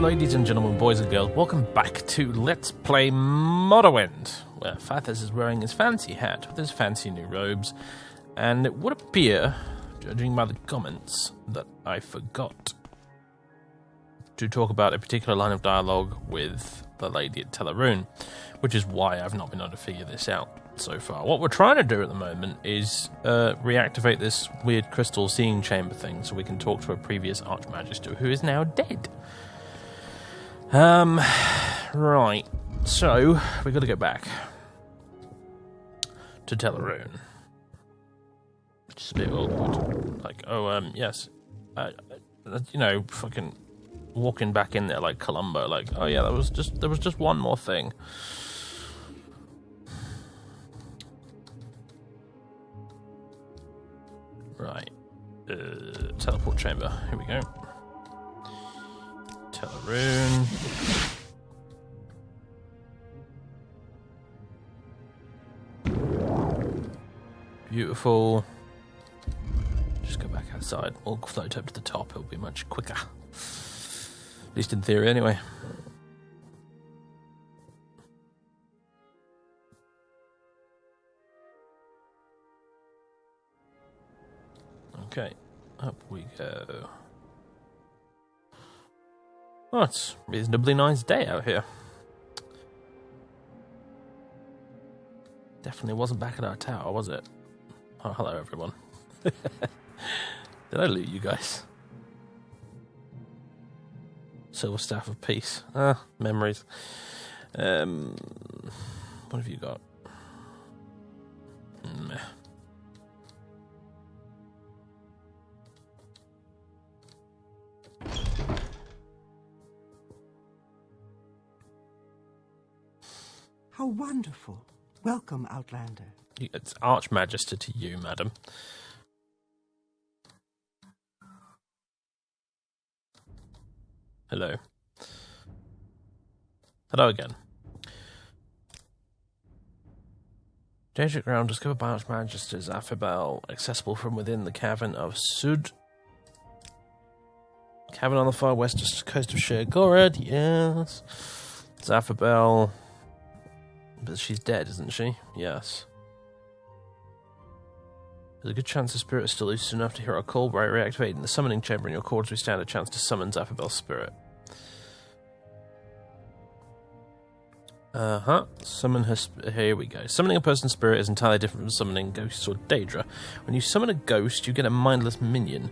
ladies and gentlemen, boys and girls, welcome back to Let's Play Morrowind, where Sethandas is wearing his fancy hat with his fancy new robes, and it would appear, judging by the comments, that I forgot to talk about a particular line of dialogue with the lady at Telerune, which is why I've not been able to figure this out so far. What we're trying to do at the moment is reactivate this weird crystal seeing chamber thing so we can talk to a previous Archmagister who is now dead. Right, so we've got to go back to Telerune, which is a bit awkward. Like, yes, you know, fucking walking back in there like Columbo, like, oh yeah, there was just one more thing. Right, teleport chamber, here we go. Telerune. Beautiful. Just go back outside. We'll float up to the top. It'll be much quicker. At least in theory, anyway. Okay. Up we go. Oh, it's a reasonably nice day out here. Definitely wasn't back at our tower, was it? Oh, hello, everyone. Did I loot you guys? Silver Staff of Peace. Ah, memories. What have you got? Meh. How wonderful. Welcome, Outlander. It's Archmagister to you, madam. Hello. Hello again. Danger ground discovered by Archmagisters Affabel, accessible from within the cavern of Sud. Cavern on the far west coast of Sheergorod, yes. Affabel. But she's dead, isn't she? Yes. There's a good chance the spirit is still loose enough to hear our call. By reactivating the summoning chamber in your quarters, we stand a chance to summon Affabel's spirit. Summon her... Here we go. Summoning a person's spirit is entirely different from summoning ghosts or Daedra. When you summon a ghost, you get a mindless minion.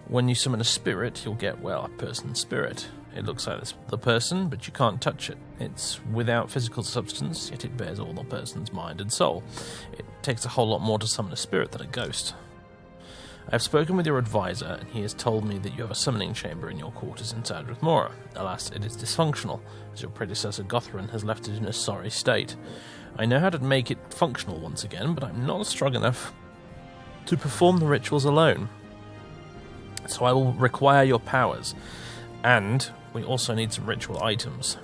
When you summon a spirit, you'll get, well, a person's spirit. It looks like the person, but you can't touch it. It's without physical substance, yet it bears all the person's mind and soul. It takes a whole lot more to summon a spirit than a ghost. I have spoken with your advisor, and he has told me that you have a summoning chamber in your quarters inside Rithmora. Alas, it is dysfunctional, as your predecessor Gothrin has left it in a sorry state. I know how to make it functional once again, but I'm not strong enough to perform the rituals alone. So I will require your powers, and we also need some ritual items.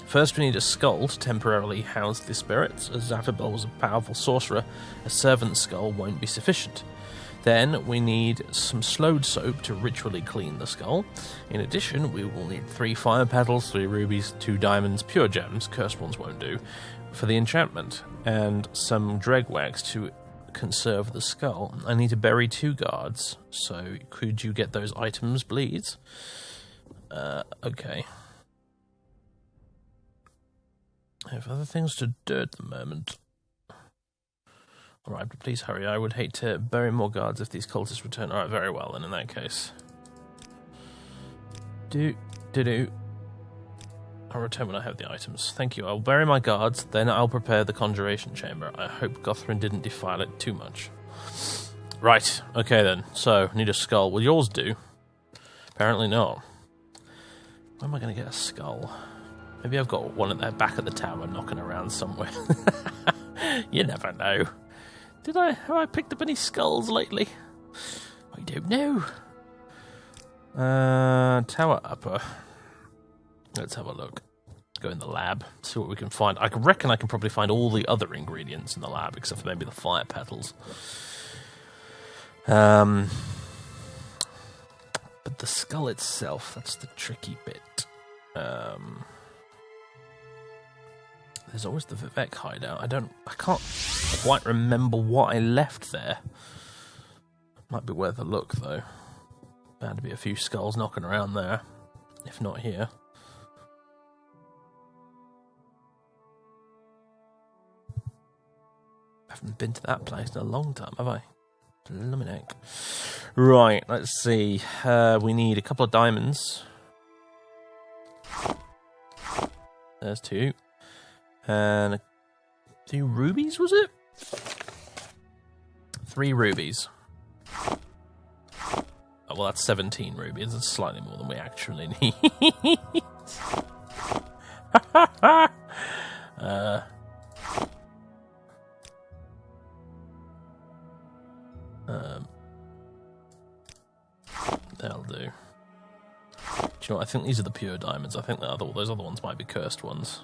First, we need a skull to temporarily house the spirits. As Affabel was a powerful sorcerer, a servant's skull won't be sufficient. Then, we need some slowed soap to ritually clean the skull. In addition, we will need 3 fire petals, 3 rubies, 2 diamonds, pure gems, cursed ones won't do, for the enchantment, and some dreg wax to conserve the skull. I need to bury 2 guards, so could you get those items, please? Okay. I have other things to do at the moment. Alright, but please hurry. I would hate to bury more guards if these cultists return. Alright, very well then, in that case. I'll return when I have the items. Thank you. I'll bury my guards, then I'll prepare the conjuration chamber. I hope Gothrin didn't defile it too much. Right, okay then. So, need a skull. Will yours do? Apparently not. Where am I going to get a skull? Maybe I've got one at the back of the tower knocking around somewhere. You never know. Have I picked up any skulls lately? I don't know. Tower upper. Let's have a look. Go in the lab, see what we can find. I reckon I can probably find all the other ingredients in the lab, except for maybe the fire petals. But the skull itself, that's the tricky bit. There's always the Vivek hideout. I can't quite remember what I left there. Might be worth a look, though. Bound to be a few skulls knocking around there, if not here. I haven't been to that place in a long time, have I? Luminek. Right, let's see. We need a couple of diamonds. There's 2. And 2 rubies, was it? 3 rubies. Oh, well, that's 17 rubies. That's slightly more than we actually need. That'll do. Do you know what? I think these are the pure diamonds. I think those other ones might be cursed ones.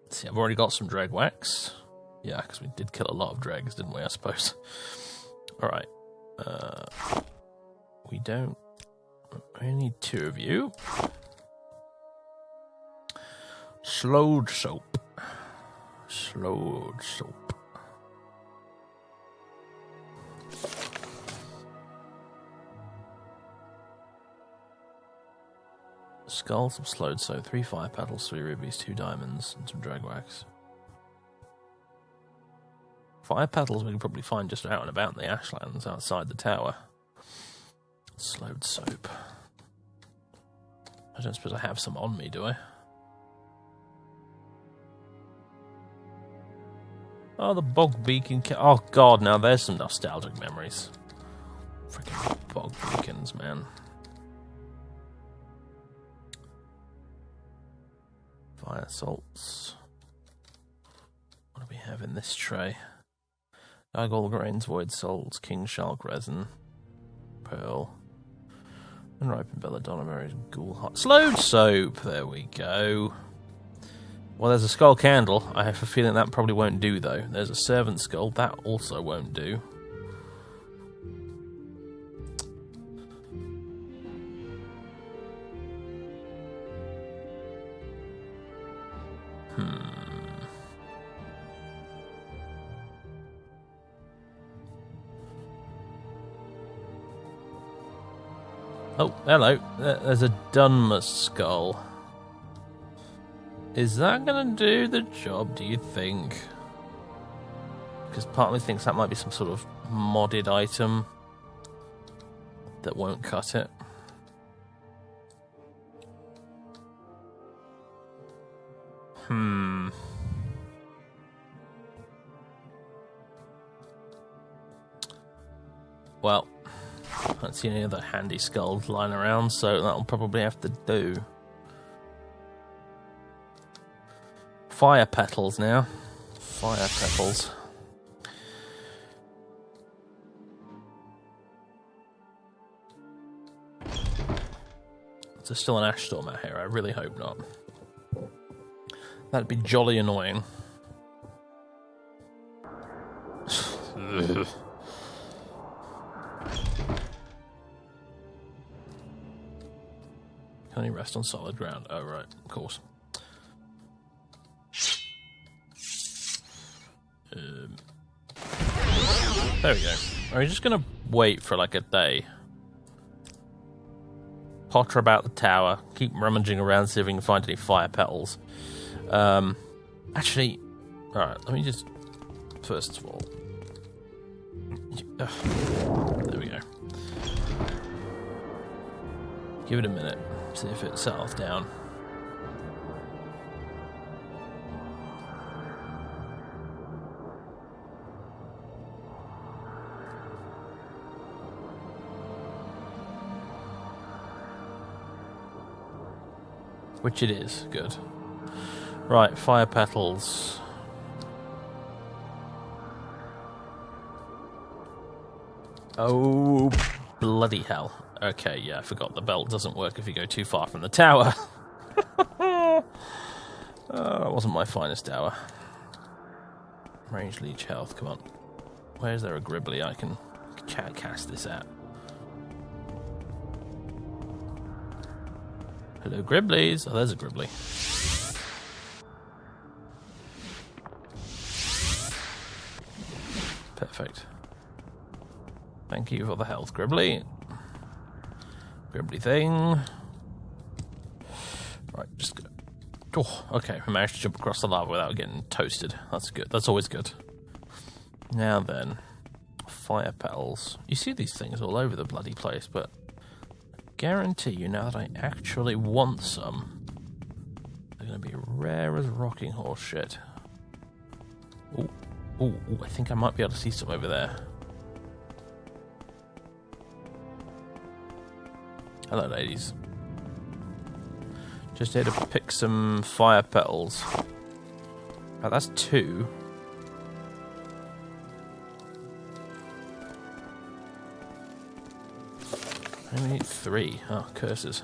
Let's see, I've already got some dreg wax. Yeah, because we did kill a lot of dregs, didn't we, I suppose? Alright. We only need 2 of you. Slowed soap. Slowed soap. Skull, some slowed soap, 3 fire petals, 3 rubies, 2 diamonds, and some drag wax. Fire petals we can probably find just out and about in the Ashlands outside the tower. Slowed soap. I don't suppose I have some on me, do I? Oh, the bog beacon. Oh, God, now there's some nostalgic memories. Freaking bog beacons, man. Fire salts. What do we have in this tray? Gargoyle grains, void salts, king shark resin, pearl, unripened belladonna berries, ghoul heart. Slowed soap! There we go. Well, there's a skull candle. I have a feeling that probably won't do, though. There's a servant skull. That also won't do. Oh, hello. There's a Dunmas skull. Is that going to do the job, do you think? Because part of me thinks that might be some sort of modded item that won't cut it. Well, I don't see any other handy skulls lying around, so that'll probably have to do. Fire petals now. Fire petals. Is there still an ash storm out here? I really hope not. That'd be jolly annoying. Can only rest on solid ground. Oh, right, of course. There we go. Are we just going to wait for like a day? Potter about the tower. Keep rummaging around, see if we can find any fire petals. Actually, alright, let me just... First of all... there we go. Give it a minute. See if it settles down. Which it is. Good. Right, fire petals. Oh, bloody hell. Okay, yeah, I forgot the belt doesn't work if you go too far from the tower. Oh, that wasn't my finest hour. Range leech health, come on. Where's there a gribbly I can cast this at? Hello, Gribblies. Oh, there's a Gribbly. Perfect. Thank you for the health, Gribbly. Gribbly thing. Right, just go. Oh, okay, we managed to jump across the lava without getting toasted. That's good. That's always good. Now then, fire petals. You see these things all over the bloody place, but I guarantee you now that I actually want some, they're going to be rare as rocking horse shit. Ooh, ooh, ooh, I think I might be able to see some over there. Hello, ladies. Just here to pick some fire petals. Oh, that's 2. I only need 3. Oh, curses.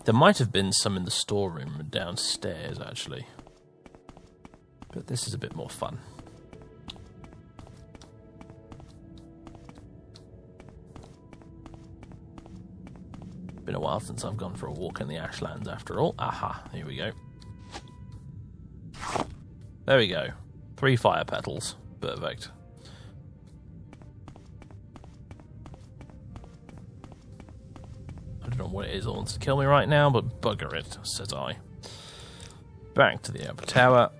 There might have been some in the storeroom downstairs, actually. But this is a bit more fun. Been a while since I've gone for a walk in the Ashlands after all. Aha, here we go. There we go. 3 fire petals. Perfect. I don't know what it is that wants to kill me right now, but bugger it, says I. Back to the upper tower.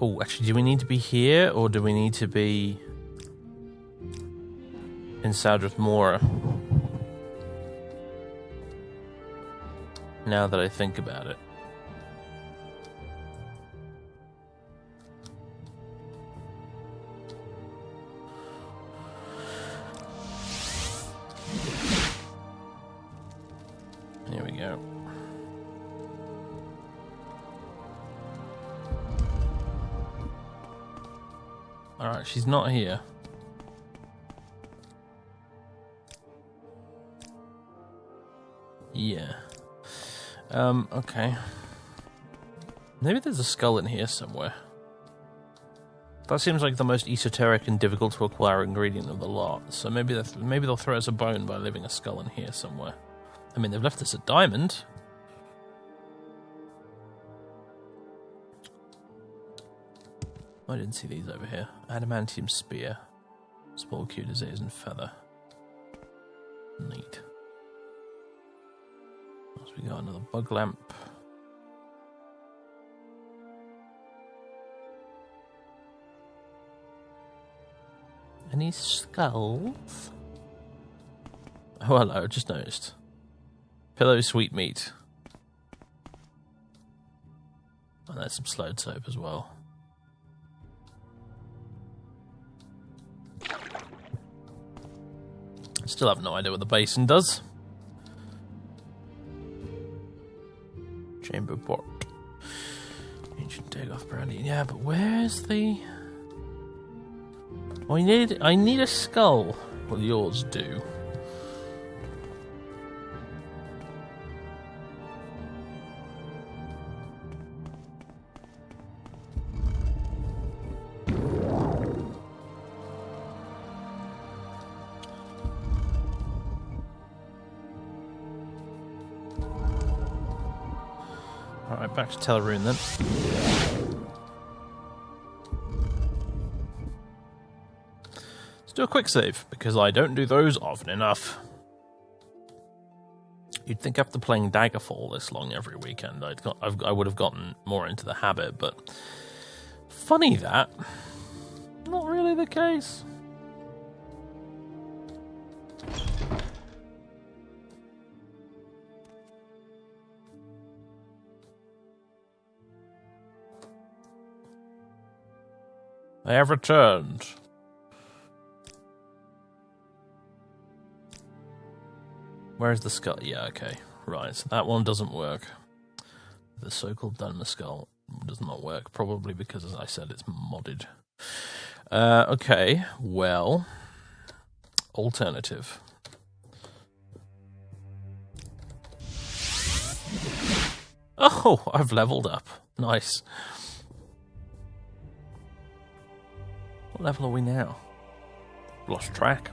Oh, actually, do we need to be here, or do we need to be in Sadrith Mora? Now that I think about it. Here we go. Alright, she's not here. Yeah. Okay. Maybe there's a skull in here somewhere. That seems like the most esoteric and difficult to acquire ingredient of the lot, so maybe they'll throw us a bone by leaving a skull in here somewhere. I mean, they've left us a diamond. I didn't see these over here. Adamantium spear. Small cute disease and feather. Neat. So we got another bug lamp. Any skulls? Oh, hello, just noticed. Pillow sweetmeat. And there's some slowed soap as well. Still have no idea what the basin does. Chamber port. Ancient Dagoth brandy. Yeah, but where's the... Oh, I need a skull. Well, yours do. Alright, back to Telrune then. Let's do a quick save, because I don't do those often enough. You'd think after playing Daggerfall this long every weekend, I would have gotten more into the habit, but funny that. Not really the case. I have returned. Where's the skull? Yeah, okay. Right, so that one doesn't work. The so-called Dunmer skull does not work, probably because, as I said, it's modded. Okay, well... Alternative. Oh, I've leveled up. Nice. What level are we now? Lost track.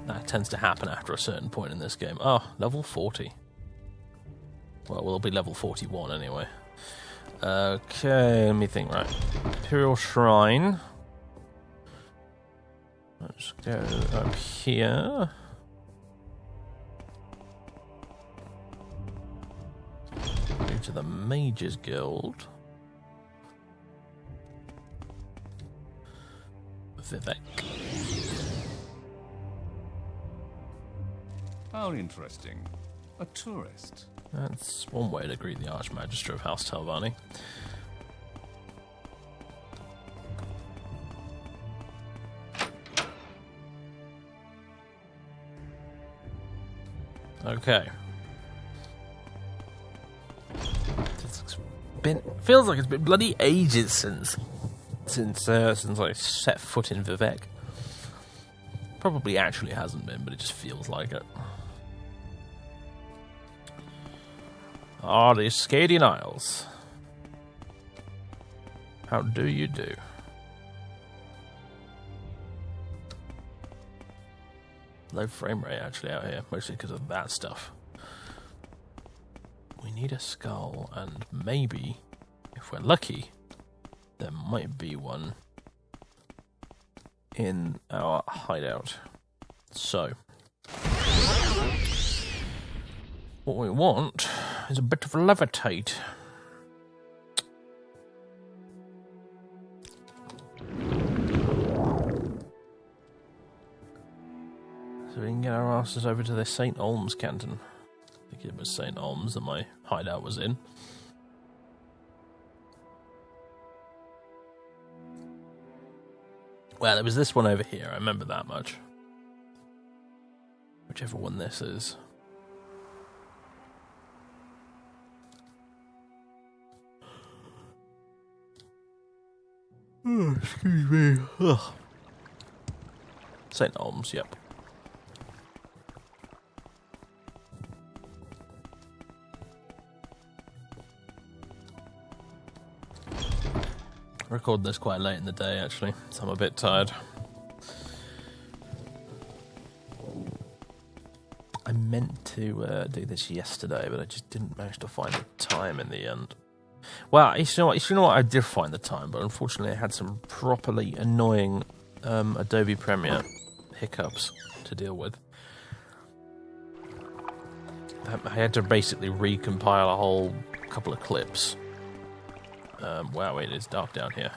That tends to happen after a certain point in this game. Oh, level 40. Well, we'll be level 41 anyway. Okay, let me think. Right. Imperial Shrine. Let's go up here. Go to the Mages Guild. Vivek. How interesting. A tourist. That's one way to greet the Archmagister of House Talvani. Okay. Feels like it's been bloody ages since I set foot in Vivek. Probably actually hasn't been, but it just feels like it. Ah, the Scadian Isles. How do you do? Low frame rate actually out here, mostly because of that stuff. We need a skull, and maybe, if we're lucky, there might be one in our hideout. So, what we want is a bit of levitate. So we can get our asses over to the St. Olms canton. I think it was St. Olms that my hideout was in. Well, it was this one over here, I remember that much. Whichever one this is. Oh, excuse me. Ugh. St. Olms, yep. I recorded this quite late in the day, actually, so I'm a bit tired. I meant to do this yesterday, but I just didn't manage to find the time in the end. Well, you know what? I did find the time, but unfortunately I had some properly annoying Adobe Premiere hiccups to deal with. I had to basically recompile a whole couple of clips. Wow, it is dark down here.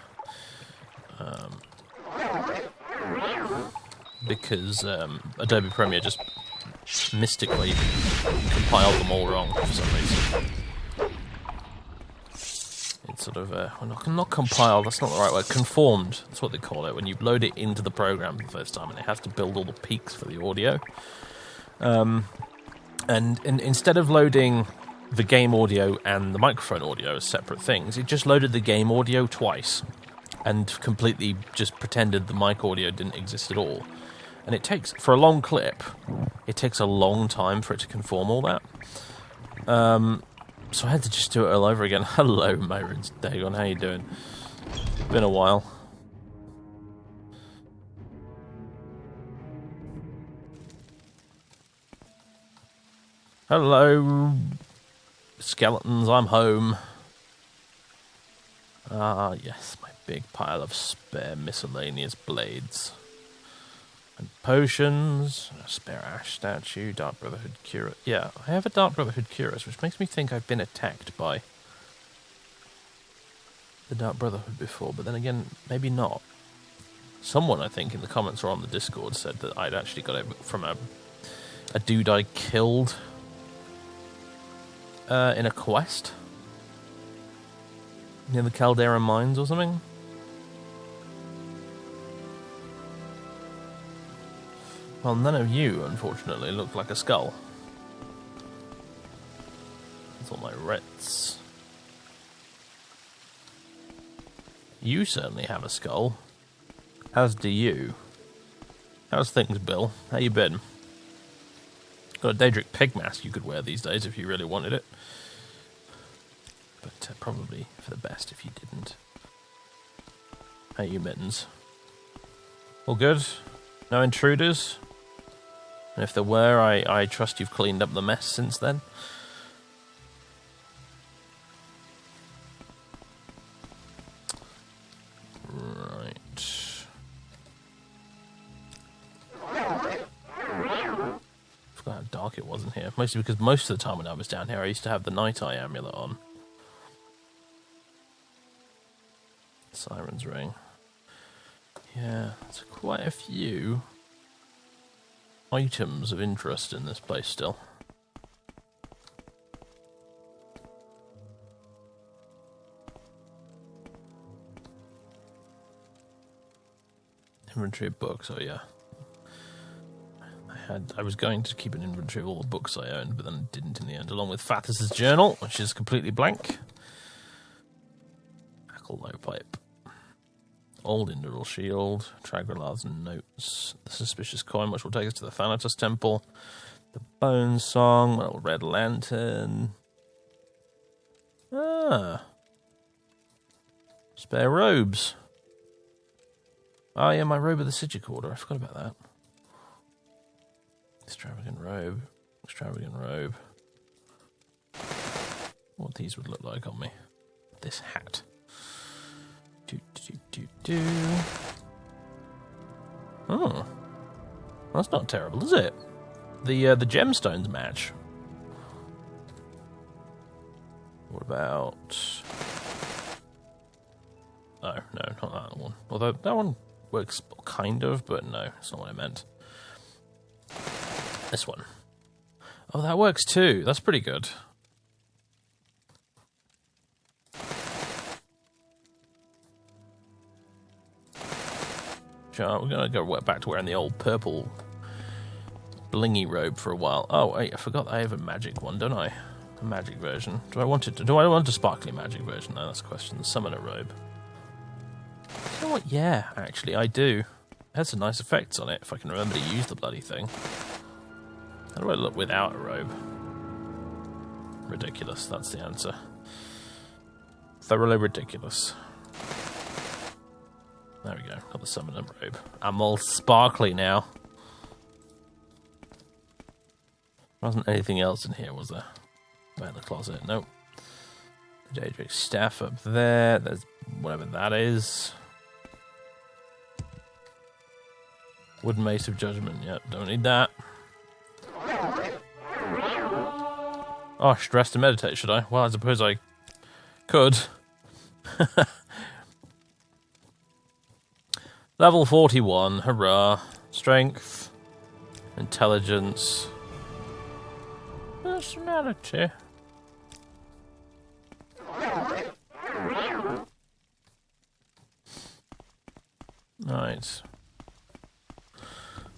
Because Adobe Premiere just mystically compiled them all wrong for some reason. It's sort of, not compiled, that's not the right word, conformed, that's what they call it, when you load it into the program for the first time and it has to build all the peaks for the audio. And instead of loading the game audio and the microphone audio as separate things, it just loaded the game audio twice and completely just pretended the mic audio didn't exist at all. And it takes, for a long clip, it takes a long time for it to conform all that. So I had to just do it all over again. Hello, Myron's Dagon, how you doing? Been a while. Hello, skeletons, I'm home. Ah, yes, my big pile of spare miscellaneous blades. And potions, a spare ash statue, Dark Brotherhood Cuirass. Yeah, I have a Dark Brotherhood Cuirass, which makes me think I've been attacked by the Dark Brotherhood before, but then again, maybe not. Someone, I think, in the comments or on the Discord said that I'd actually got it from a dude I killed in a quest near the Caldera Mines or something. Well, none of you, unfortunately, look like a skull. That's all my writs. You certainly have a skull. As do you. How's things, Bill? How you been? Got a Daedric pig mask you could wear these days if you really wanted it. But probably for the best if you didn't. Hey, you mittens. All good? No intruders? And if there were, I trust you've cleaned up the mess since then. Right. Forgot how dark it was in here. Mostly because most of the time when I was down here, I used to have the Night Eye amulet on. Siren's Ring. Yeah, there's quite a few items of interest in this place still. Inventory of books, oh yeah. I was going to keep an inventory of all the books I owned, but then didn't in the end, along with Fathers' journal, which is completely blank. Hackle low pipe. Old Induril Shield, Tragralar's Notes, the Suspicious Coin, which will take us to the Thanatos Temple, the Bone Song, Little Red Lantern. Ah. Spare robes. Oh yeah, my robe of the Sigil Order, I forgot about that. Extravagant robe, extravagant robe. What these would look like on me. This hat. Oh, that's not terrible, is it? The gemstones match. What about? Oh no, not that one. Although that one works kind of, but no, it's not what I meant. This one. Oh, that works too. That's pretty good. Sure, we're gonna go back to wearing the old purple blingy robe for a while. Oh wait, I forgot I have a magic one, don't I? A magic version. Do I want a sparkly magic version? No, that's a question. The summoner robe. You know what? Yeah, actually, I do. It has some nice effects on it if I can remember to use the bloody thing. How do I look without a robe? Ridiculous, that's the answer. Thoroughly ridiculous. There we go, got the summoner robe. I'm all sparkly now. There wasn't anything else in here, was there? About the closet, nope. The Daedric staff up there, there's whatever that is. Wooden Mace of Judgment, yep, don't need that. Oh, I should rest and meditate, should I? Well, I suppose I could. Level 41, hurrah. Strength, intelligence, personality. Right.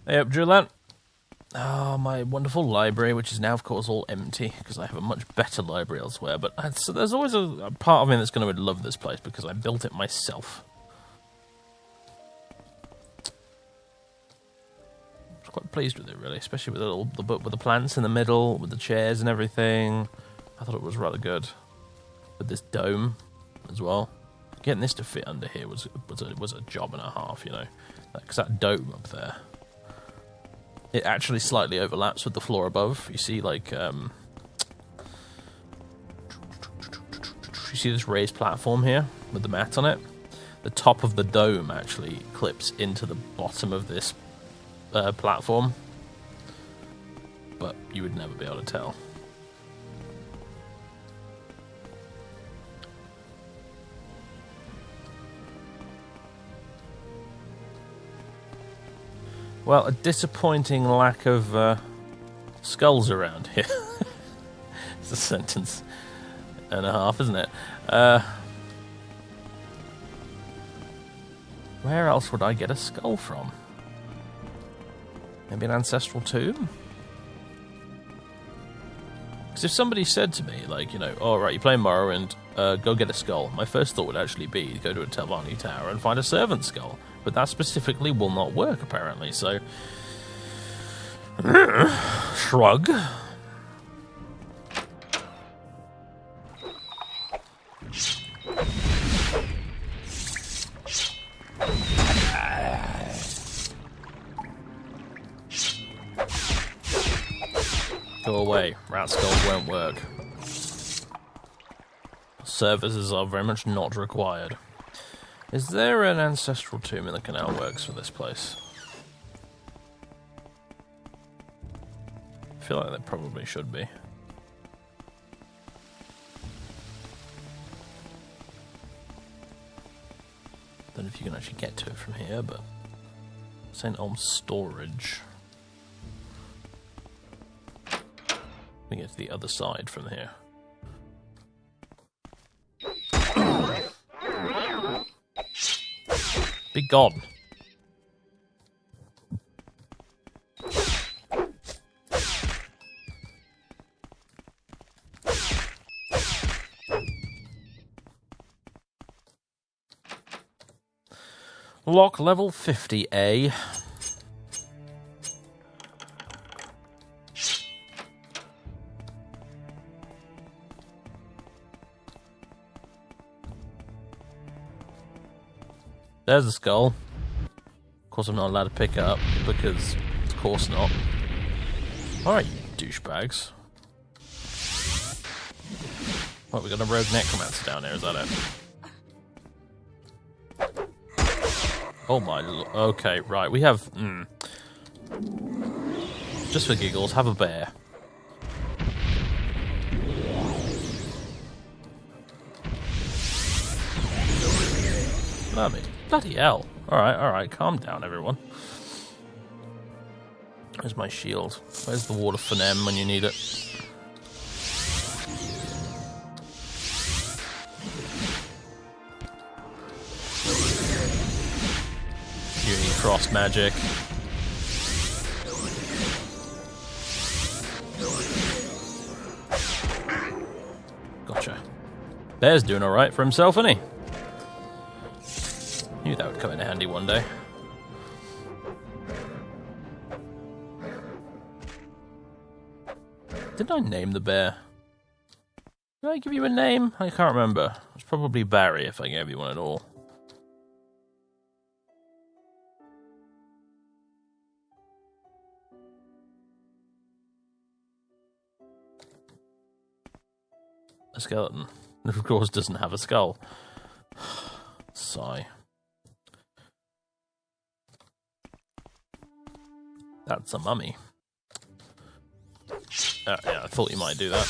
Hey up, Julan. Oh, my wonderful library, which is now, of course, all empty, because I have a much better library elsewhere. But so there's always a part of me that's going to love this place, because I built it myself. I was quite pleased with it, really, especially with the book with the plants in the middle, with the chairs and everything. I thought it was rather good. With this dome as well. Getting this to fit under here was a job and a half, you know. Because that dome up there, it actually slightly overlaps with the floor above. You see, like, you see this raised platform here with the mat on it? The top of the dome actually clips into the bottom of this platform. But you would never be able to tell. Well, a disappointing lack of skulls around here. It's a sentence and a half, isn't it? Where else would I get a skull from? Maybe an ancestral tomb? Because if somebody said to me, like, you know, oh, right, you're playing Morrowind, go get a skull, my first thought would actually be go to a Telvanni tower and find a servant skull. But that specifically will not work, apparently, so... Shrug. way. Rat skulls won't work. Services are very much not required. Is there an ancestral tomb in the canal works for this place? I feel like there probably should be. Don't know if you can actually get to it from here, but St. Olm's storage. We get to the other side from here. Be gone. Lock level 50A. There's a skull. Of course I'm not allowed to pick it up, because of course not. Alright, you douchebags. What, we got a rogue necromancer down there, is that it? Oh my okay, right, we have... Just for giggles, have a bear. Bloody hell. Alright, calm down, everyone. Where's my shield? Where's the water for them when you need it? You need frost magic. Gotcha. Bear's doing alright for himself, isn't he? Knew that would come in handy one day. Did I name the bear? Did I give you a name? I can't remember. It was probably Barry if I gave you one at all. A skeleton. Of course doesn't have a skull. Sigh. That's a mummy. Yeah, I thought you might do that.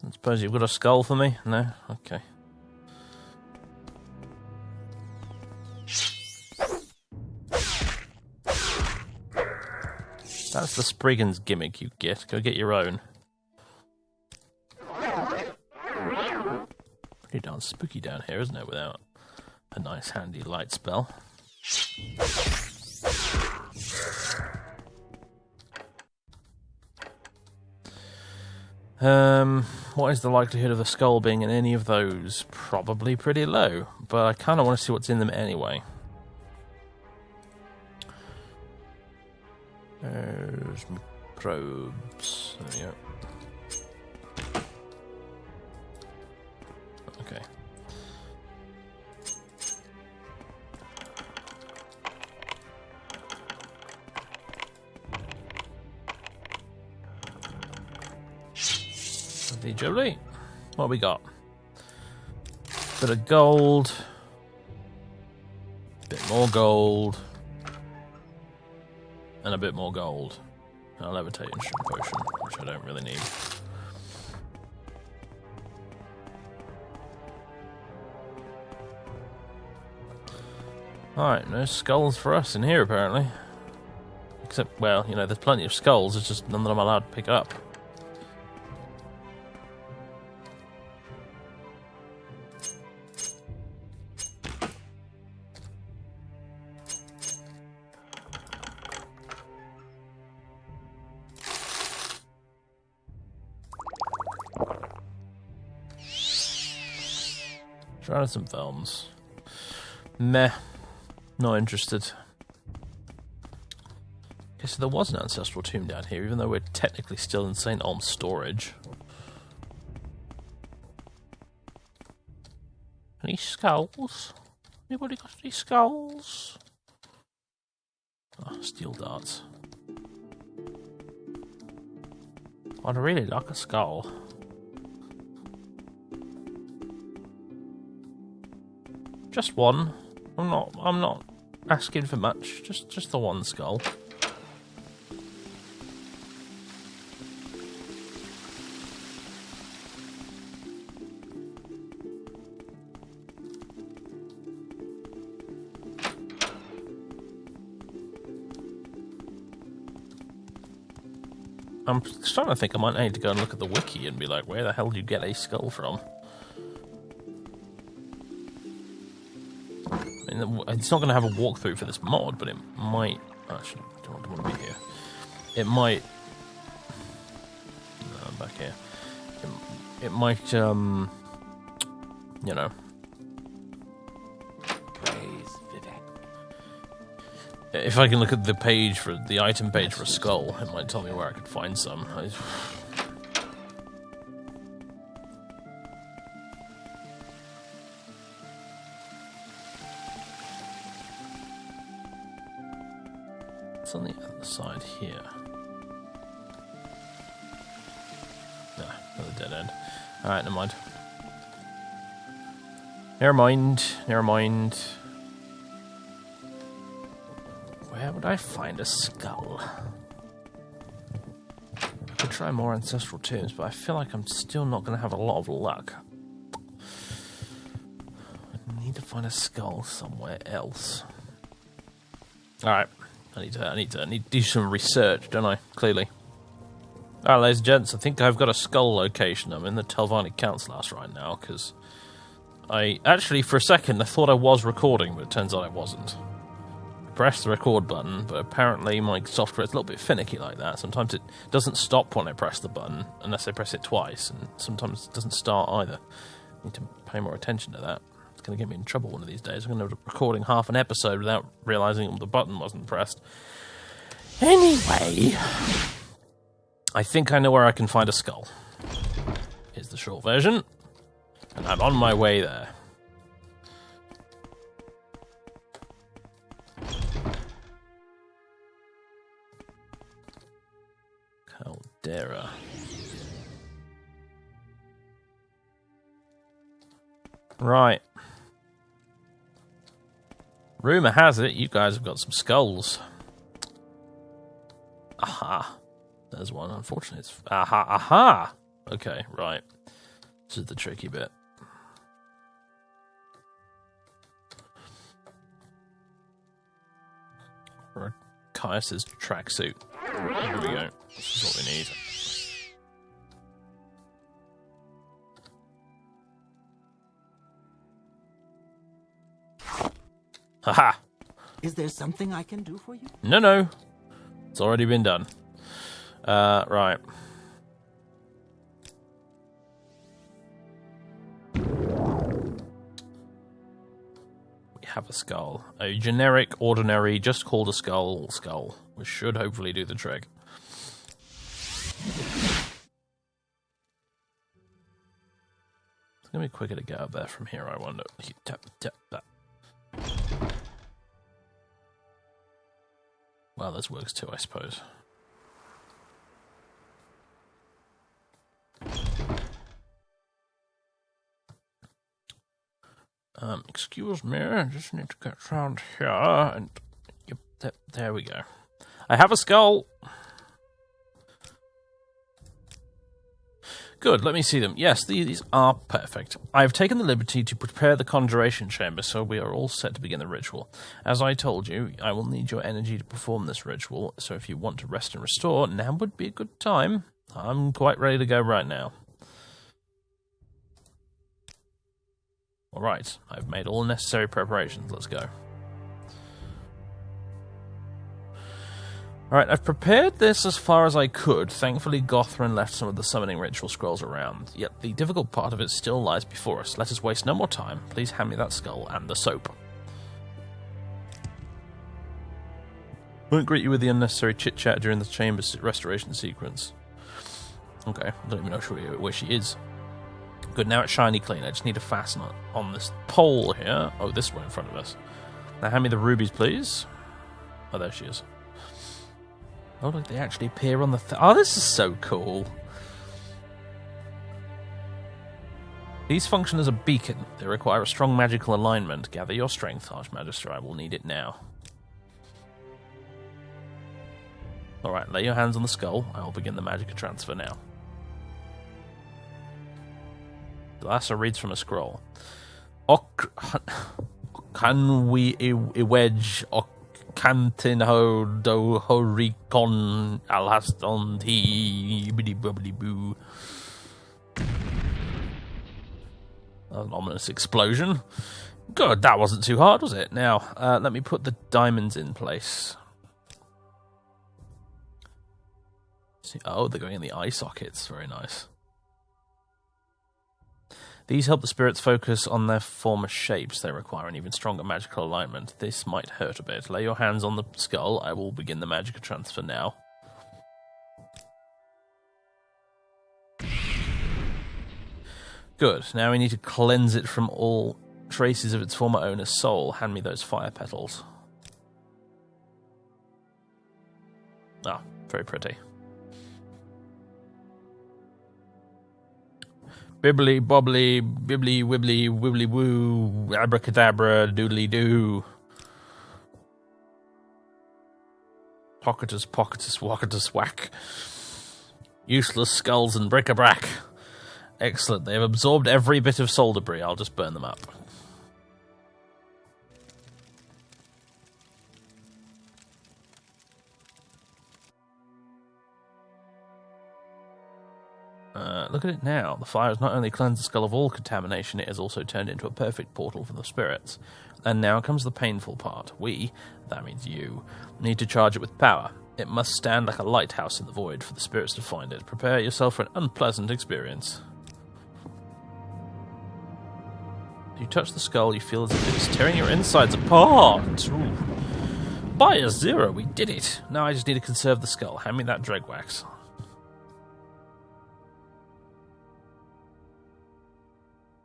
I suppose you've got a skull for me? No? Okay. That's the Spriggan's gimmick you get. Go get your own. Pretty darn spooky down here, isn't it, without a nice handy light spell. What is the likelihood of a skull being in any of those? Probably pretty low, but I kind of want to see what's in them anyway. There's my probes. There we go. Okay. Lovely jubbly. What we got? Bit of gold. Bit more gold. And a bit more gold. And a levitating potion, which I don't really need. Alright, no skulls for us in here, apparently. Except, well, you know, there's plenty of skulls, it's just none that I'm allowed to pick up. Trying some films. Meh. Not interested. Okay, so there was an ancestral tomb down here, even though we're technically still in St. Olm's storage. Any any skulls? Anybody got any skulls? Oh, steel darts. I'd really like a skull. Just one. I'm not asking for much. Just the one skull. I'm starting to think I might need to go and look at the wiki and be like, where the hell do you get a skull from? I mean, it's not going to have a walkthrough for this mod, but it might... Actually, I don't want to be here. It might... No, I'm back here. It might, you know... If I can look at the page for the item page for a skull, it might tell me where I could find some. It's on the other side here. Nah, another dead end. Alright, never mind. Never mind. Never mind. Where would I find a skull? I could try more ancestral tombs, but I feel like I'm still not going to have a lot of luck. I need to find a skull somewhere else. Alright, I need to do some research, don't I? Clearly. Alright, ladies and gents, I think I've got a skull location. I'm in the Telvanni Council House right now, because I actually, for a second, I thought I was recording, but it turns out I wasn't. Press the record button, but apparently my software is a little bit finicky like that. Sometimes it doesn't stop when I press the button, unless I press it twice, and sometimes it doesn't start either. I need to pay more attention to that. It's going to get me in trouble one of these days. I'm going to be recording half an episode without realising the button wasn't pressed. Anyway, I think I know where I can find a skull. Here's the short version, and I'm on my way there. Caldera. Right. Rumour has it you guys have got some skulls. Aha. There's one. Unfortunately, it's... Aha, aha! Okay, right. This is the tricky bit. For Caius's tracksuit. Here we go. This is what we need. Haha! Is there something I can do for you? No. It's already been done. Right. We have a skull. A generic, ordinary, just called a skull, which should hopefully do the trick. It's gonna be quicker to get up there from here, I wonder. Tap that. Well, this works too, I suppose. Excuse me, I just need to get round here, and yep, there we go. I have a skull! Good, let me see them. Yes, these are perfect. I have taken the liberty to prepare the conjuration chamber, so we are all set to begin the ritual. As I told you, I will need your energy to perform this ritual, so if you want to rest and restore, now would be a good time. I'm quite ready to go right now. Alright, I've made all necessary preparations. Let's go. Alright, I've prepared this as far as I could. Thankfully, Gothran left some of the summoning ritual scrolls around. Yet the difficult part of it still lies before us. Let us waste no more time. Please hand me that skull and the soap. Won't greet you with the unnecessary chit-chat during the chamber's restoration sequence. Okay, I don't even know where she is. Good, now it's shiny clean. I just need to fasten it on this pole here. Oh, this one in front of us. Now hand me the rubies, please. Oh, there she is. Oh, look, they actually appear on the... Oh, this is so cool. These function as a beacon. They require a strong magical alignment. Gather your strength, Archmagister. I will need it now. Alright, lay your hands on the skull. I will begin the magic transfer now. Dhalassa reads from a scroll. Can we wedge Cantinho do Horicon Alaston T Biddy Bubbly Boo. An ominous explosion. Good, that wasn't too hard, was it? Now, let me put the diamonds in place. See, oh, they're going in the eye sockets. Very nice. These help the spirits focus on their former shapes. They require an even stronger magical alignment. This might hurt a bit. Lay your hands on the skull. I will begin the magic transfer now. Good. Now we need to cleanse it from all traces of its former owner's soul. Hand me those fire petals. Ah, very pretty. Bibbly bobbly, bibbly wibbly, wibbly woo, abracadabra, doodly doo. Pocketus, wocketus, whack. Useless skulls and bric-a-brac. Excellent, they have absorbed every bit of soul debris. I'll just burn them up. Look at it now. The fire has not only cleansed the skull of all contamination, it has also turned into a perfect portal for the spirits. And now comes the painful part. We, that means you, need to charge it with power. It must stand like a lighthouse in the void for the spirits to find it. Prepare yourself for an unpleasant experience. If you touch the skull, you feel as if it's tearing your insides apart. Ooh. By a 0, we did it. Now I just need to conserve the skull. Hand me that dreg wax.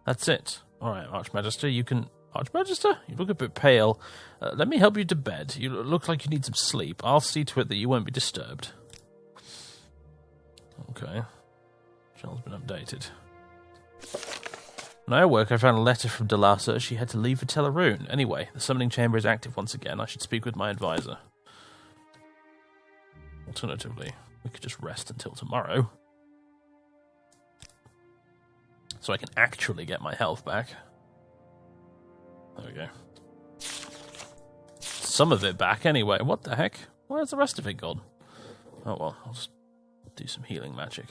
That's it. Alright, Archmagister, you can... Archmagister? You look a bit pale. Let me help you to bed. You look like you need some sleep. I'll see to it that you won't be disturbed. Okay. Channel's been updated. When I awoke, I found a letter from Dhalassa. She had to leave for Teleroon. Anyway, the summoning chamber is active once again. I should speak with my advisor. Alternatively, we could just rest until tomorrow. So I can actually get my health back. There we go. Some of it back anyway. What the heck? Where's the rest of it gone? Oh well, I'll just do some healing magic.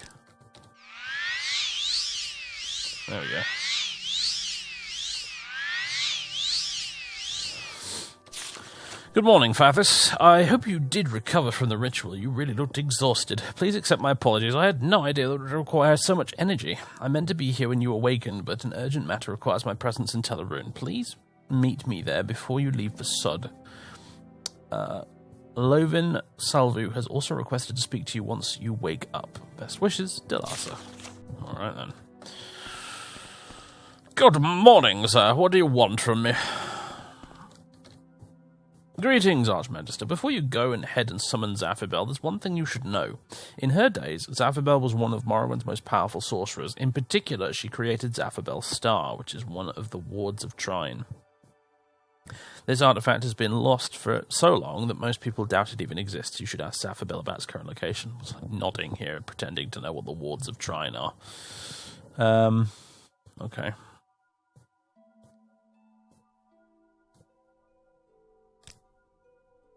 There we go. Good morning, Fathers. I hope you did recover from the ritual. You really looked exhausted. Please accept my apologies. I had no idea that it would require so much energy. I meant to be here when you awakened, but an urgent matter requires my presence in Teleroon. Please meet me there before you leave for Sud. Lovin Salvu has also requested to speak to you once you wake up. Best wishes, Dhalassa. Alright then. Good morning, sir. What do you want from me? Greetings, Archmagister. Before you go and head and summon Zaphibel, there's one thing you should know. In her days, Zaphibel was one of Morrowind's most powerful sorcerers. In particular, she created Zaphibel's Star, which is one of the wards of Trine. This artifact has been lost for so long that most people doubt it even exists. You should ask Zaphibel about its current location. I was nodding here, pretending to know what the wards of Trine are. Okay.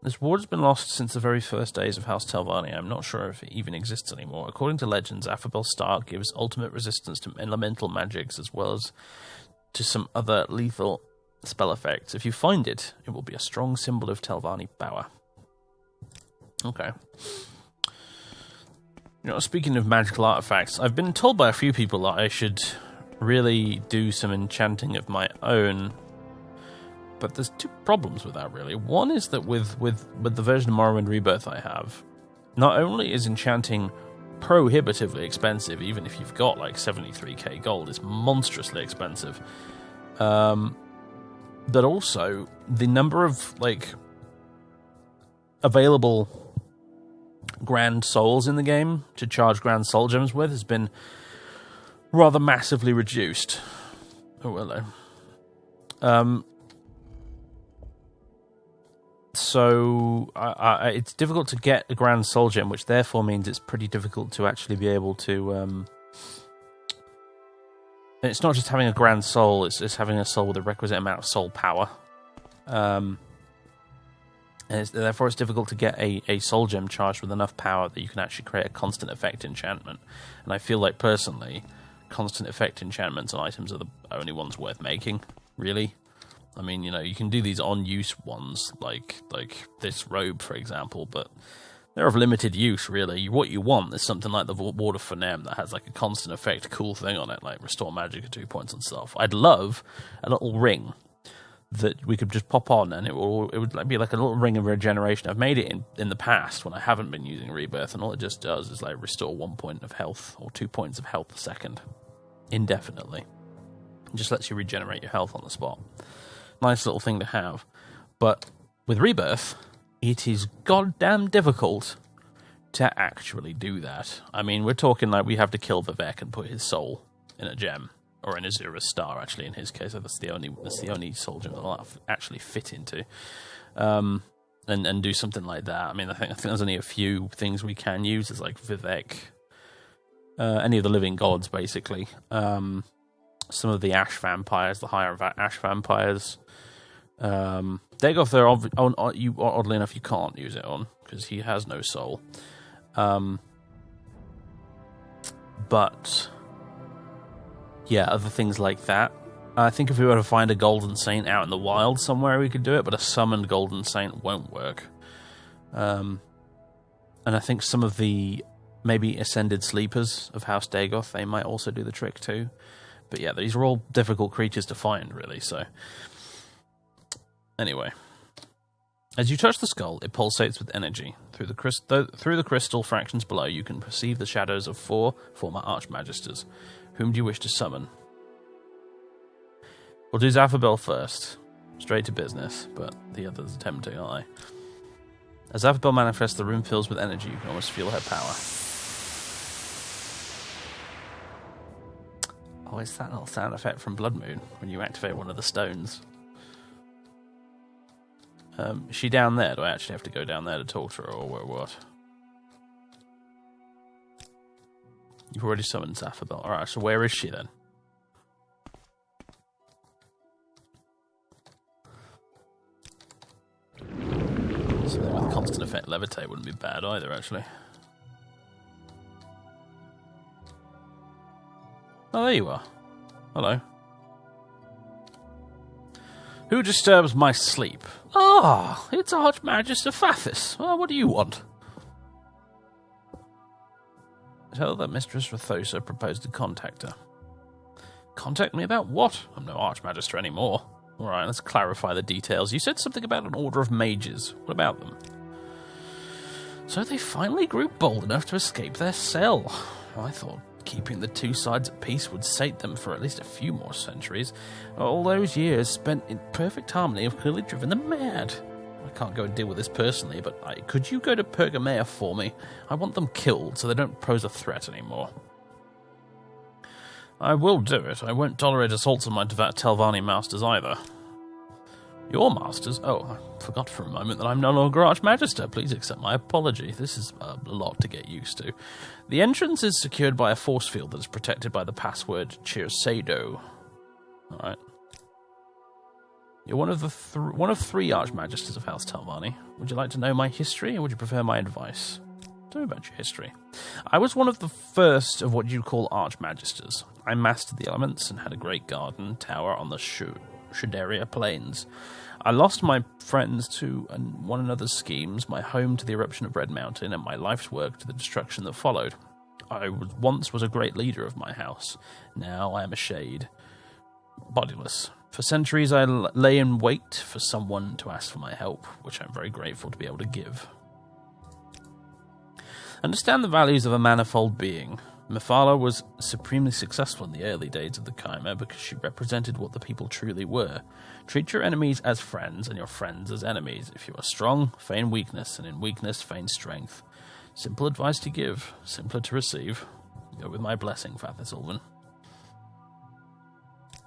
This ward has been lost since the very first days of House Telvanni. I'm not sure if it even exists anymore. According to legends, Zaphibel's Star gives ultimate resistance to elemental magics as well as to some other lethal spell effects. If you find it, it will be a strong symbol of Telvanni power. Okay. You know, speaking of magical artifacts, I've been told by a few people that I should really do some enchanting of my own. But there's two problems with that, really. One is that with the version of Morrowind Rebirth I have, not only is enchanting prohibitively expensive, even if you've got like 73k gold. It's monstrously expensive. But also, the number of like available grand souls in the game to charge grand soul gems with has been rather massively reduced. Oh, hello. So it's difficult to get a grand soul gem, which therefore means it's pretty difficult to actually be able to. It's not just having a grand soul; it's having a soul with a requisite amount of soul power. And therefore, it's difficult to get a soul gem charged with enough power that you can actually create a constant effect enchantment. And I feel like personally, constant effect enchantments and items are the only ones worth making. Really. I mean, you know, you can do these on-use ones, like this robe, for example, but they're of limited use, really. What you want is something like the Ward of Faeryn that has, like, a constant effect, cool thing on it, like restore magic at 2 points and stuff. I'd love a little ring that we could just pop on, and it would be like a little ring of regeneration. I've made it in the past when I haven't been using Rebirth, and all it just does is, like, restore 1 point of health, or 2 points of health a second, indefinitely. It just lets you regenerate your health on the spot. Nice little thing to have. But with Rebirth, it is goddamn difficult to actually do that. I mean, we're talking like we have to kill Vivek and put his soul in a gem. Or in Azura's Star, actually, in his case. That's the only soul gem that I'll actually fit into. And do something like that. I mean, I think there's only a few things we can use. There's like Vivek. Any of the living gods, basically. Some of the Ash vampires, the higher Ash vampires. Dagoth, there, oddly enough, you can't use it on, because he has no soul. But, yeah, other things like that. I think if we were to find a Golden Saint out in the wild somewhere, we could do it, but a summoned Golden Saint won't work. And I think some of the, maybe Ascended Sleepers of House Dagoth, they might also do the trick too. But yeah, these are all difficult creatures to find, really, so... Anyway, as you touch the skull, it pulsates with energy. Through the crystal fractions below, you can perceive the shadows of 4 former Archmagisters. Whom do you wish to summon? We'll do Zaphobel first. Straight to business, but the others are tempting, aren't they? As Zaphobel manifests, the room fills with energy. You can almost feel her power. Oh, it's that little sound effect from Blood Moon when you activate one of the stones. Is she down there? Do I actually have to go down there to talk to her, or what? You've already summoned Zaphobel. Alright, so where is she then? Something with constant effect levitate wouldn't be bad either, actually. Oh, there you are. Hello. Who disturbs my sleep? Ah, it's Archmagister Fathis. Well, what do you want? Tell that Mistress Rathosa proposed to contact her. Contact me about what? I'm no Archmagister anymore. Alright, let's clarify the details. You said something about an order of mages. What about them? So they finally grew bold enough to escape their cell. I thought keeping the two sides at peace would sate them for at least a few more centuries. All those years spent in perfect harmony have clearly driven them mad. I can't go and deal with this personally, but could you go to Pergamea for me? I want them killed so they don't pose a threat anymore. I will do it. I won't tolerate assaults on my Telvanni masters either. Your masters? Oh, I forgot for a moment that I'm no longer Archmagister. Please accept my apology. This is a lot to get used to. The entrance is secured by a force field that is protected by the password Chircedo. Alright. You're one of 3 Archmagisters of House Telvanni. Would you like to know my history, or would you prefer my advice? Tell me about your history. I was one of the first of what you'd call Archmagisters. I mastered the elements and had a great garden tower on the Shudaria Plains. I lost my friends to one another's schemes, my home to the eruption of Red Mountain, and my life's work to the destruction that followed. I once was a great leader of my house. Now I am a shade. Bodiless. For centuries I lay in wait for someone to ask for my help, which I'm very grateful to be able to give. Understand the values of a manifold being. Mephala was supremely successful in the early days of the Chimera because she represented what the people truly were. Treat your enemies as friends and your friends as enemies. If you are strong, feign weakness, and in weakness, feign strength. Simple advice to give, simpler to receive. Go with my blessing, Fathisilvan.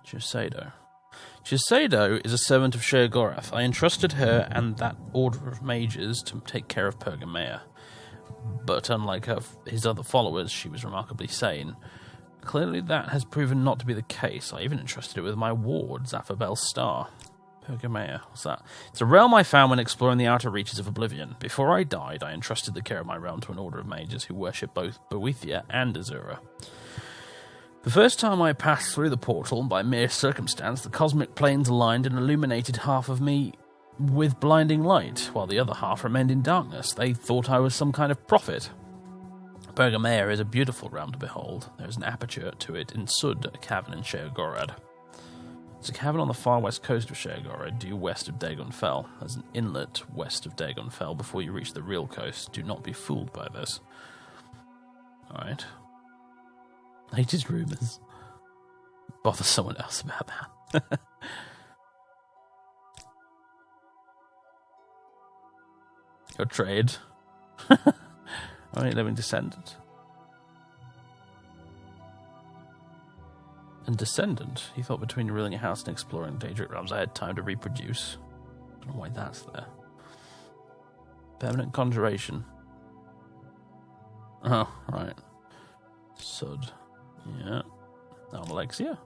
Chisado. Chisado is a servant of Sheogorath. I entrusted her and that order of mages to take care of Pergamea. But unlike his other followers, she was remarkably sane. Clearly that has proven not to be the case. I even entrusted it with my ward, Zaphobel's Star. Pergamea, what's that? It's a realm I found when exploring the outer reaches of Oblivion. Before I died, I entrusted the care of my realm to an order of mages who worship both Boethia and Azura. The first time I passed through the portal, by mere circumstance, the cosmic planes aligned and illuminated half of me with blinding light, while the other half remained in darkness. They thought I was some kind of prophet. Pergamea is a beautiful realm to behold. There is an aperture to it in Sud, a cavern in Sheogorad. It's a cavern on the far west coast of Sheogorad, due west of Dagon Fell. There's an inlet west of Dagon Fell before you reach the real coast. Do not be fooled by this. Alright. Latest rumours. Bother someone else about that. Your trade. Alright, living descendant. And descendant. He thought between ruling a house and exploring Daedric realms I had time to reproduce. I don't know why that's there. Permanent conjuration. Oh, right. Sud. Yeah. Almalexia.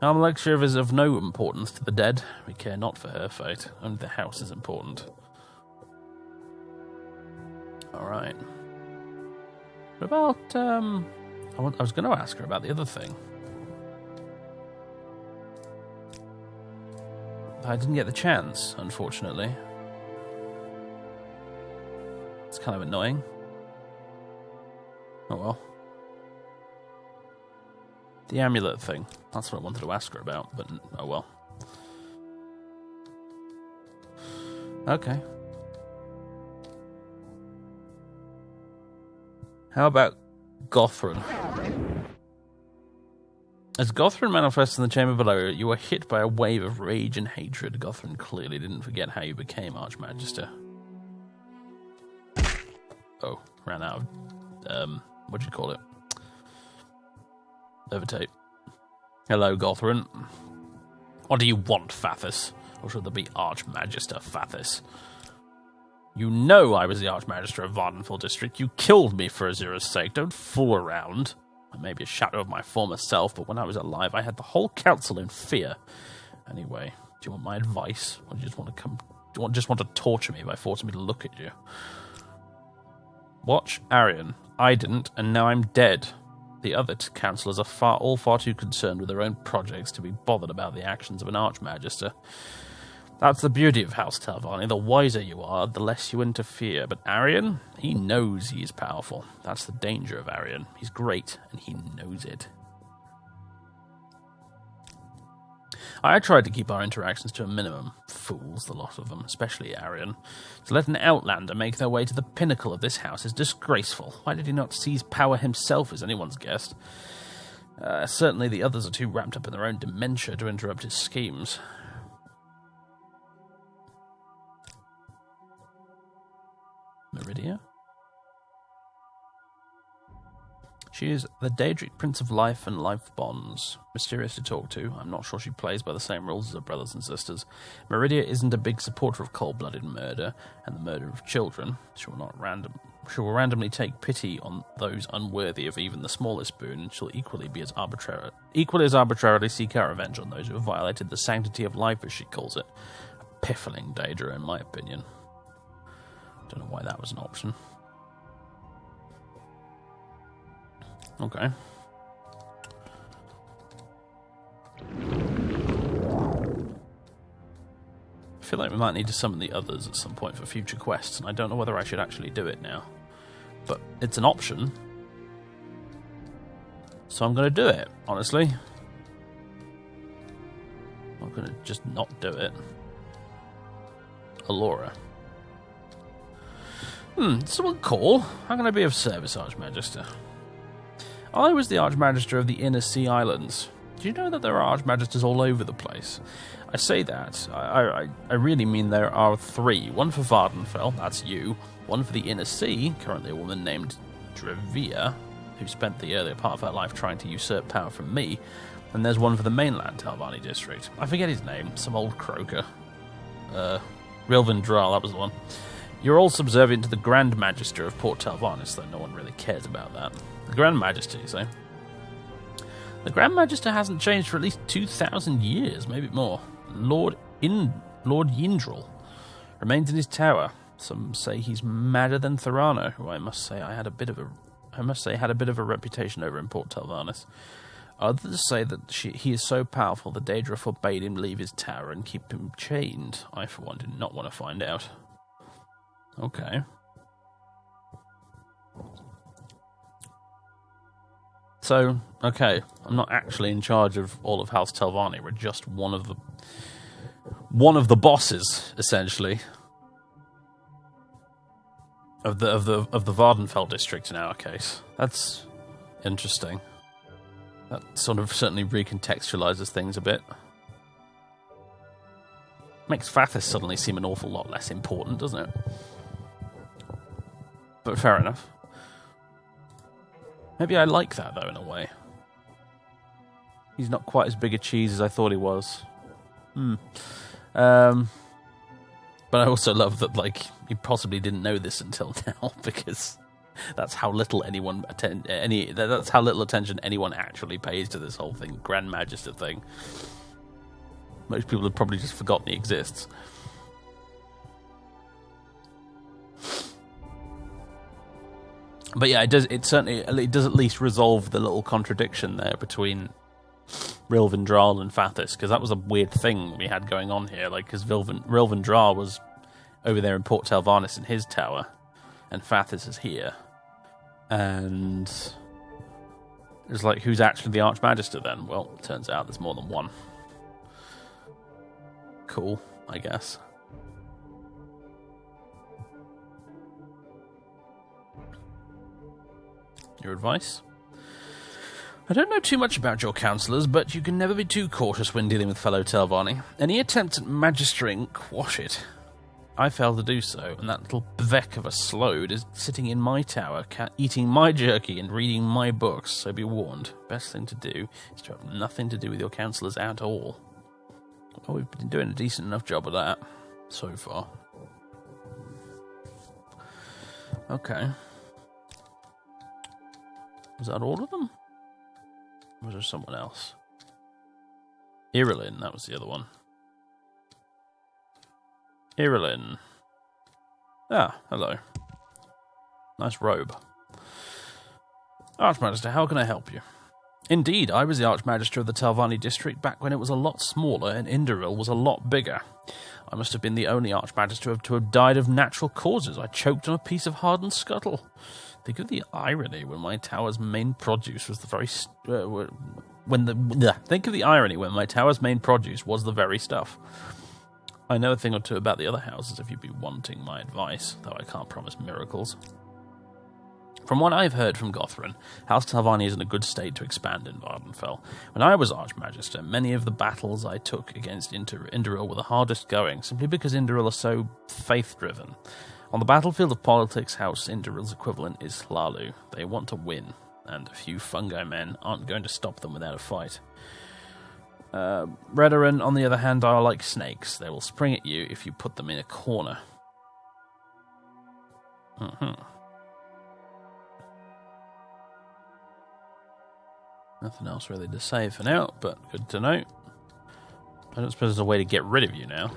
Almalexia is of no importance to the dead. We care not for her fate. Only the house is important. Alright. What about, I was going to ask her about the other thing. I didn't get the chance, unfortunately. It's kind of annoying. Oh well. The amulet thing. That's what I wanted to ask her about, but oh well. Okay. How about Gothran? As Gothran manifests in the chamber below, you are hit by a wave of rage and hatred. Gothran clearly didn't forget how you became Archmagister. Oh, ran out of, what'd you call it? Levitate. Hello, Gothran. What do you want, Fathis? Or should there be Archmagister Fathis? You know I was the Archmagister of Vardenfell District. You killed me for Azura's sake. Don't fool around. I may be a shadow of my former self, but when I was alive, I had the whole council in fear. Anyway, do you want my advice? Or do you just want to come? Do you just want to torture me by forcing me to look at you? Watch Arian. I didn't, and now I'm dead. The other councillors are all far too concerned with their own projects to be bothered about the actions of an Archmagister. That's the beauty of House Telvanni. The wiser you are, the less you interfere. But Arian, he knows he is powerful. That's the danger of Arian. He's great, and he knows it. I tried to keep our interactions to a minimum. Fools, the lot of them, especially Arian. To let an outlander make their way to the pinnacle of this house is disgraceful. Why did he not seize power himself, is anyone's guess? Certainly the others are too wrapped up in their own dementia to interrupt his schemes. Meridia? She is the Daedric Prince of Life and Life Bonds. Mysterious to talk to. I'm not sure she plays by the same rules as her brothers and sisters. Meridia isn't a big supporter of cold-blooded murder and the murder of children. She will randomly take pity on those unworthy of even the smallest boon, and she'll equally as arbitrarily seek out revenge on those who have violated the sanctity of life, as she calls it. A piffling Daedra, in my opinion. Don't know why that was an option. Okay. I feel like we might need to summon the others at some point for future quests, and I don't know whether I should actually do it now. But it's an option. So I'm going to do it, honestly. I'm going to just not do it. Alora. Someone call. How can I be of service, Archmagister? I was the Archmagister of the Inner Sea Islands. Do you know that there are Archmagisters all over the place? I say that. I really mean there are 3. One for Vardenfell, that's you. One for the Inner Sea, currently a woman named Drevia, who spent the earlier part of her life trying to usurp power from me. And there's one for the mainland Telvanni district. I forget his name, some old croaker. Rilvindral, that was the one. You're all subservient to the Grand Magister of Port Telvannis, though no one really cares about that. The Grand Magister, you say? The Grand Magister hasn't changed for at least 2,000 years, maybe more. Lord Yindral remains in his tower. Some say he's madder than Thorano, who I must say had a bit of a reputation over in Port Telvannis. Others say that he is so powerful that Daedra forbade him leave his tower and keep him chained. I, for one, did not want to find out. Okay. So, okay, I'm not actually in charge of all of House Telvanni. We're just one of the bosses, essentially, of the Vardenfell district in our case. That's interesting. That sort of certainly recontextualizes things a bit. Makes Fathis suddenly seem an awful lot less important, doesn't it? But fair enough. Maybe I like that, though, in a way. He's not quite as big a cheese as I thought he was. But I also love that, like, he possibly didn't know this until now, because that's how little that's how little attention anyone actually pays to this whole thing, Grand Magister thing. Most people have probably just forgotten he exists. But yeah, it does at least resolve the little contradiction there between Rilvindral and Fathis, because that was a weird thing we had going on here. Like, because Rilvindral was over there in Port Telvannis in his tower, and Fathis is here. And it's like, who's actually the Archmagister then? Well, it turns out there's more than one. Cool, I guess. Your advice? I don't know too much about your counsellors, but you can never be too cautious when dealing with fellow Telvanni. Any attempt at magistering, quash it. I failed to do so, and that little Bvek of a Slode is sitting in my tower, eating my jerky and reading my books, so be warned. Best thing to do is to have nothing to do with your counsellors at all. Well, we've been doing a decent enough job of that so far. Okay. Was that all of them? Or was there someone else? Irilyn, that was the other one. Irilyn. Ah, hello. Nice robe. Archmagister, how can I help you? Indeed, I was the Archmagister of the Telvanni district back when it was a lot smaller and Indoril was a lot bigger. I must have been the only Archmagister to have died of natural causes. I choked on a piece of hardened scuttle. Think of the irony when my tower's main produce was the very... Think of the irony when my tower's main produce was the very stuff. I know a thing or two about the other houses if you'd be wanting my advice, though I can't promise miracles. From what I've heard from Gothran, House Telvanni is in a good state to expand in Vardenfell. When I was Archmagister, many of the battles I took against Indoril were the hardest going, simply because Indoril are so faith-driven. On the battlefield of politics, House Indoril's equivalent is Hlalu. They want to win, and a few fungi men aren't going to stop them without a fight. Redoran, on the other hand, are like snakes. They will spring at you if you put them in a corner. Nothing else really to say for now, but good to know. I don't suppose there's a way to get rid of you now.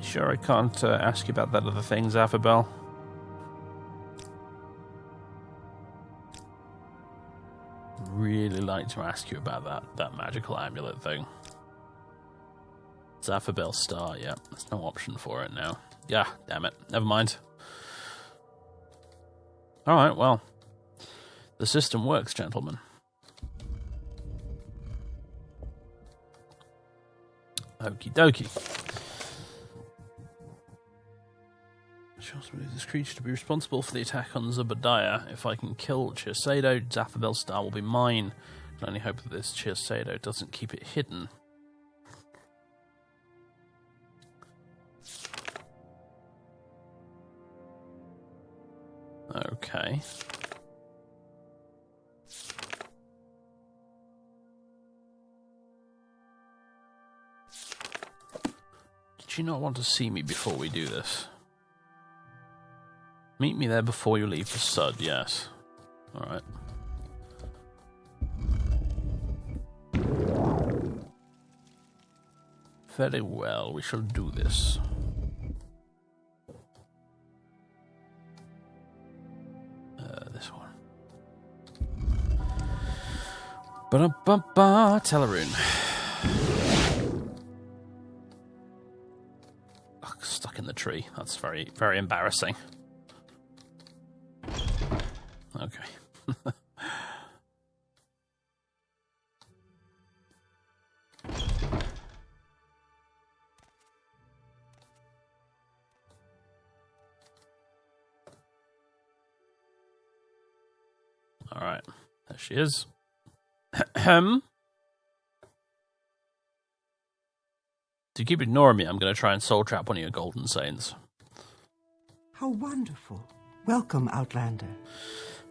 Sure, I can't ask you about that other thing, Zaphibel. Really like to ask you about that magical amulet thing. Zaphibel Star, yeah. There's no option for it now. Yeah, damn it. Never mind. Alright, well. The system works, gentlemen. Okie dokie. This creature to be responsible for the attack on Zubadiah. If I can kill Chircedo, Zaphobel's star will be mine. I can only hope that this Chircedo doesn't keep it hidden. Okay. Did you not want to see me before we do this? Meet me there before you leave for Sud, yes. Alright. Very well, we shall do this. This one. Ba-da-ba-ba, Teleroon. Oh, stuck in the tree. That's very, very embarrassing. Okay. Alright, there she is. To keep ignoring me, I'm going to try and soul trap one of your golden saints. How wonderful. Welcome, Outlander.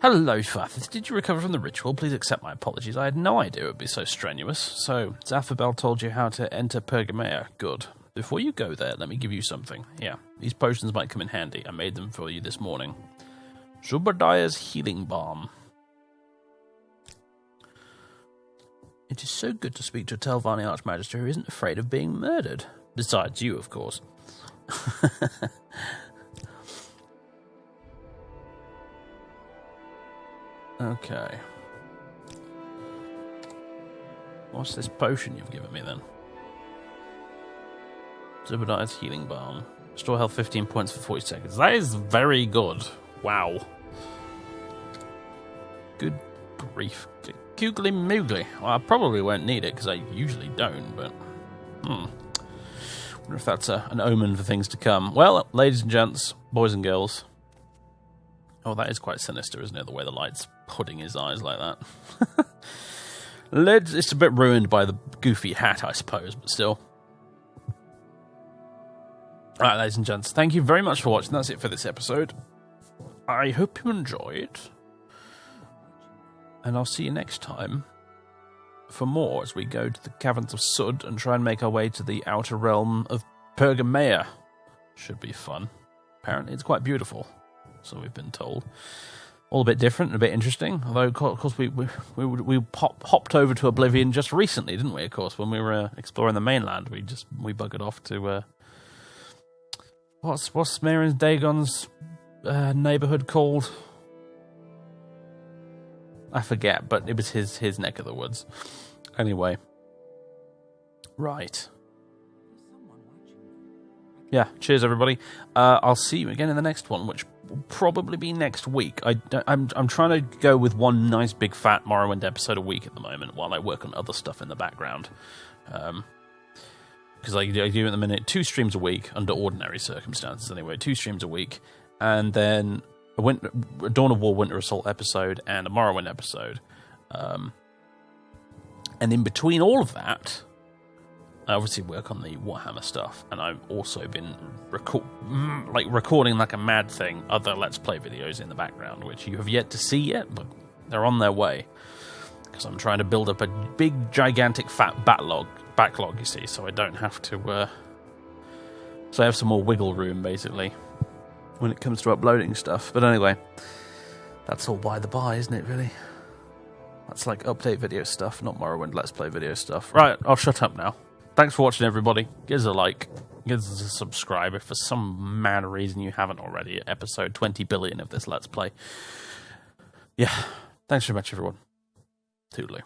Hello, Fathers. Did you recover from the ritual? Please accept my apologies. I had no idea it would be so strenuous. So, Zaphobel told you how to enter Pergamea. Good. Before you go there, let me give you something. Yeah, these potions might come in handy. I made them for you this morning. Zubadiah's Healing Balm. It is so good to speak to a Telvanni Archmagister who isn't afraid of being murdered. Besides you, of course. Okay. What's this potion you've given me, then? Zubadiah's Healing Balm. Restore health 15 points for 40 seconds. That is very good. Wow. Good grief. Googly moogly. Well, I probably won't need it, because I usually don't, but... wonder if that's an omen for things to come. Well, ladies and gents, boys and girls... Oh, that is quite sinister, isn't it? The way the light's putting his eyes like that. It's a bit ruined by the goofy hat, I suppose, but still. Alright, ladies and gents, thank you very much for watching. That's it for this episode. I hope you enjoyed. And I'll see you next time for more as we go to the Caverns of Sud and try and make our way to the outer realm of Pergamea. Should be fun. Apparently it's quite beautiful. So we've been told. All a bit different and a bit interesting. Although, of course, we hopped over to Oblivion just recently, didn't we? Of course, when we were exploring the mainland, we buggered off to what's Marin's Dagon's neighborhood called? I forget, but it was his neck of the woods. Anyway, right. Yeah, cheers everybody. I'll see you again in the next one, which will probably be next week. I'm trying to go with one nice big fat Morrowind episode a week at the moment while I work on other stuff in the background. Because I do at the minute 2 streams a week, under ordinary circumstances anyway, 2 streams a week, and then a Dawn of War Winter Assault episode and a Morrowind episode. And in between all of that, I obviously work on the Warhammer stuff, and I've also been recording like a mad thing other Let's Play videos in the background, which you have yet to see yet, but they're on their way. Because I'm trying to build up a big, gigantic, fat backlog, you see, so I don't have to... so I have some more wiggle room, basically, when it comes to uploading stuff. But anyway, that's all by the by, isn't it, really? That's like update video stuff, not Morrowind Let's Play video stuff. Right, I'll shut up now. Thanks for watching, everybody. Give us a like. Give us a subscribe if for some mad reason you haven't already. Episode 20 billion of this Let's Play. Yeah. Thanks very much, everyone. Toodaloo.